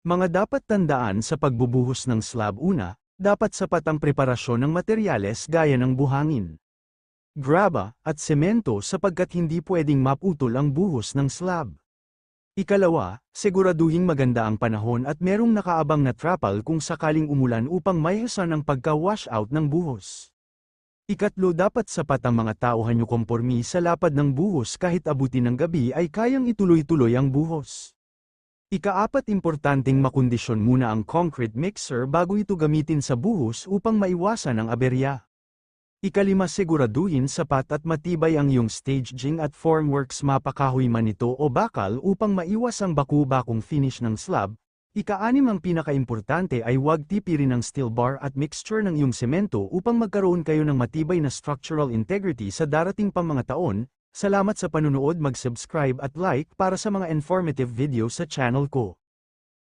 Mga dapat tandaan sa pagbubuhos ng slab. Una, dapat sapat ang preparasyon ng materyales gaya ng buhangin, graba, at semento sapagkat hindi pwedeng maputol ang buhos ng slab. Ikalawa, siguraduhing maganda ang panahon at merong nakaabang na trapal kung sakaling umulan upang maihasan ang pagka-washout ng buhos. Ikatlo, dapat sapat ang mga tao kompormi sa lapad ng buhos kahit abutin ng gabi ay kayang ituloy-tuloy ang buhos. Ikaapat, importanteng makondisyon muna ang concrete mixer bago ito gamitin sa buhos upang maiwasan ang aberya. Ikalima, siguraduhin sapat at matibay ang iyong staging at formworks, mapakahoy man ito o bakal upang maiwas ang baku-bakong finish ng slab. Ika-anim, ang pinakaimportante ay huwag tipirin ang steel bar at mixture ng iyong semento upang magkaroon kayo ng matibay na structural integrity sa darating pang mga taon. Salamat sa panunood, mag-subscribe at like para sa mga informative video sa channel ko.